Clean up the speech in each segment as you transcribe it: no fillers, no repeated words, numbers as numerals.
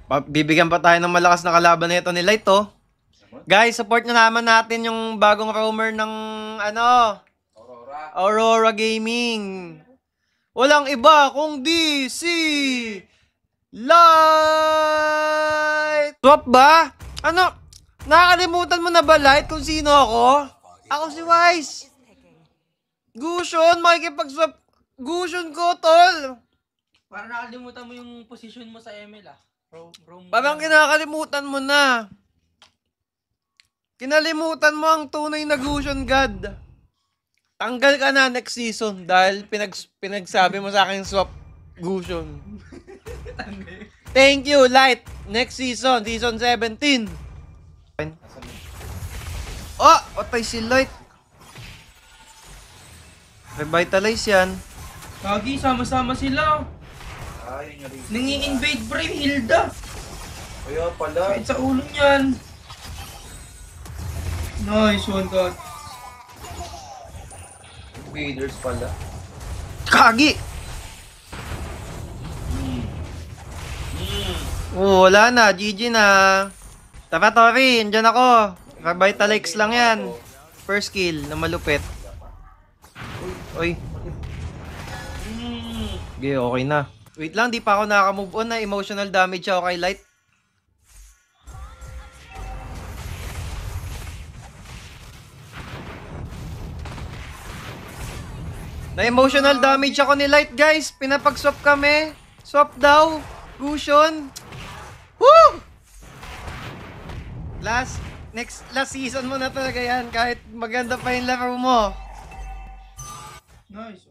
Bibigyan pa tayo ng malakas na kalaban nito ni Light, oh. Guys, support na naman natin yung bagong roamer ng, Aurora Gaming. Walang iba kundi si Light! Swap ba? Ano? Nakakalimutan mo na ba, Light, kung sino ako? Ako si Wise. Gusion, makikipag-swap. Gusion ko, tol. Parang nakalimutan mo yung position mo sa ML ah. Parang kinakalimutan mo na. Kinalimutan mo ang tunay na Gusion God. Tanggal ka na next season dahil pinagsabi mo sa akin swap Gusion. Thank you, Light. Next season, season 17. Oh, patay si Light. Revitalize yan. Kagi, sama-sama sila. Ay, yun yung reason. Nangi-invade bro yung Hilda. Kaya pala. Kahit sa ulo niyan. Nice one, God. Invaders pala. Kagi! Oh, wala na. GG na. Tara, Tori. Andyan ako. Revitalize lang yan. First kill na malupit. Uy. Okay, okay na. Wait lang, di pa ako naka-move on na emotional damage ako kay Light. Na emotional damage ako ni Light, guys. Pinapag-swap kami. Swap daw. Gusion. Woo! Last season mo na talaga yan. Kahit maganda pa yung laro mo. Nice.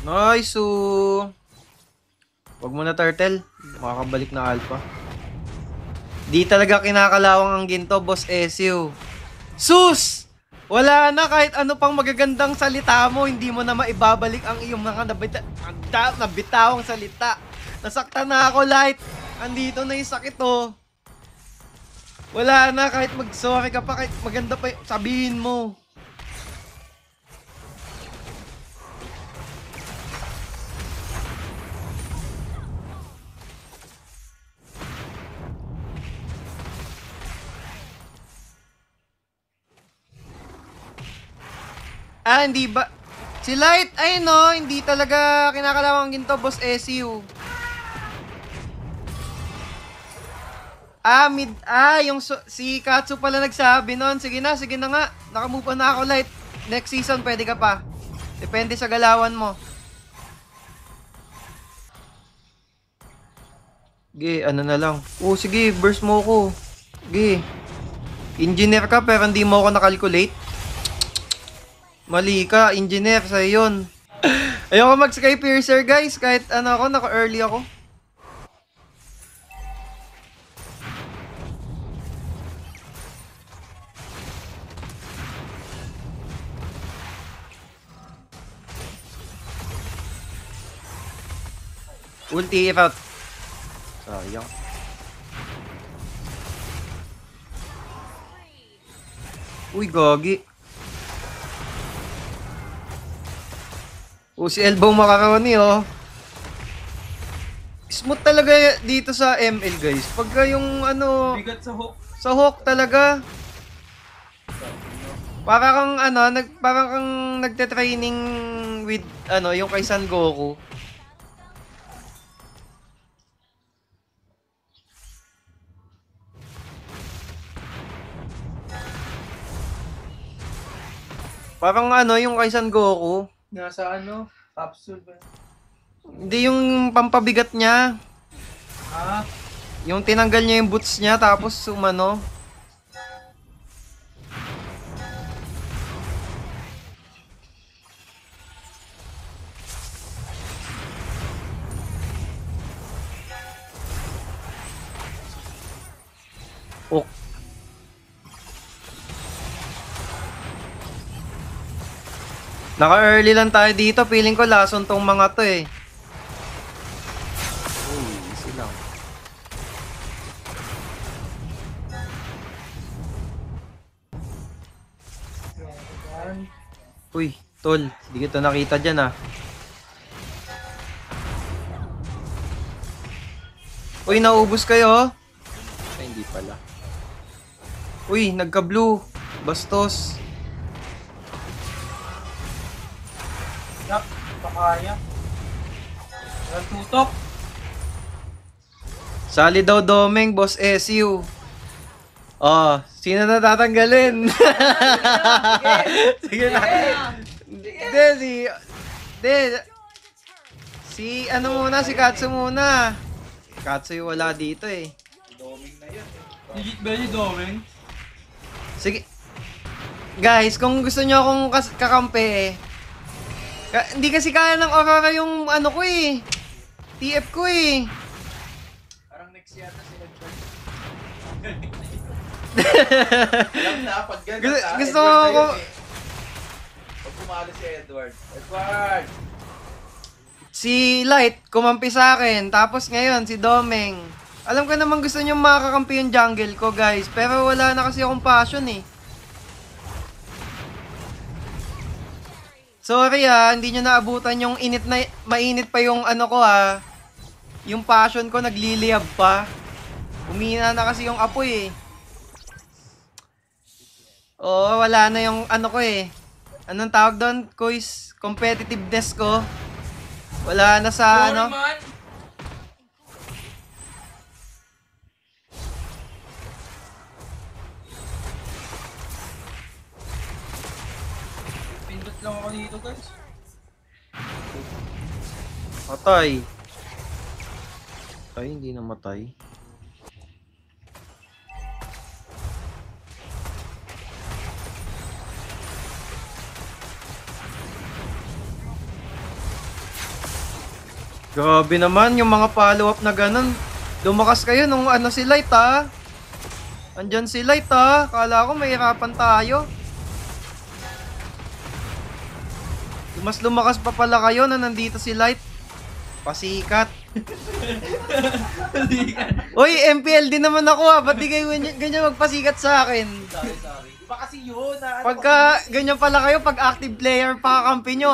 Nice, wag mo na, turtle. Makakabalik na alpha. Di talaga kinakalawang ang ginto, boss SU. Sus! Wala na, kahit ano pang magagandang salita mo, hindi mo na maibabalik ang iyong mga nabitawang salita. Nasaktan na ako, Light. Andito na yung sakit, oh. Wala na, kahit mag-sorry ka pa, kahit maganda pa sabihin mo. Hindi ba? Si Light, ay no, hindi talaga kinakalawang ginto, boss SU. Si Katsu pala nagsabi nun. Sige na nga. Nakamove on na ako, Light. Next season, pwede ka pa. Depende sa galawan mo. Sige, ano na lang. Sige, burst mo ko. Sige. Engineer ka, pero hindi mo ako nakalculate. Mali ka, engineer, sa'yo yun. Ayoko mag-sky piercer, guys. Kahit ano ako, naka-early ako. Ulti if out. Sayang. Uy, gagi. Si Elbow makakaroni, oh. Smooth talaga dito sa ML, guys. Pagka yung Bigat sa hook. sa hook talaga. Parang kang nagte-training with yung kay San Goku. Parang yung kay San Goku. Nasa capsule ba? Hindi yung pampabigat niya. Yung tinanggal niya yung boots niya tapos umano. Naka-early lang tayo dito. Feeling ko lason tong mga to eh. Uy, easy lang. Uy, tol. Hindi kita nakita dyan ah. Uy, naubos kayo. Ay, hindi pala. Uy, nagka-blue. Bastos. Yup, pakaya. Walang tutok. Sali daw Domeng, Boss SU. Oh, sino na tatanggalin? Sige na. Hindi, si ano muna, si Katsu muna. Katsu yung wala dito eh. Doming na yun eh. Legit ba yung Doming? Sige. Guys, kung gusto nyo akong kakampi eh. Hindi kasi kaya ng Aurora yung ano ko eh. TF ko eh. Parang next yata si Edward. Alam na, pag ganun Gusto Edward na ko... yun eh. Pag pumalo si Edward. Edward! Si Light, kumampi sa akin. Tapos ngayon, si Domeng. Alam ko naman gusto nyo makakampi yung jungle ko, guys. Pero wala na kasi akong passion eh. Sorry hindi nyo naabutan yung mainit pa yung ano ko Yung passion ko nagliliyab pa. Umina na kasi yung apoy eh. Oo, wala na yung ano ko eh. Anong tawag doon, Kuis? Competitiveness ko. Wala na sa ano. Man. Pindot lang ako dito guys. Matay. Ay, hindi namatay. Grabe naman yung mga follow-up na ganun. Lumakas kayo nung ano si Light Andyan si Light Kala ko mahirapan tayo. Mas lumakas pa pala kayo na nandito si Light. Pasikat. Uy, MPL din naman ako Ba't di kayo ganyan magpasikat sa akin? Sorry. Iba kasi yun Pagka ganyan pala kayo, pag active player pa kakampi nyo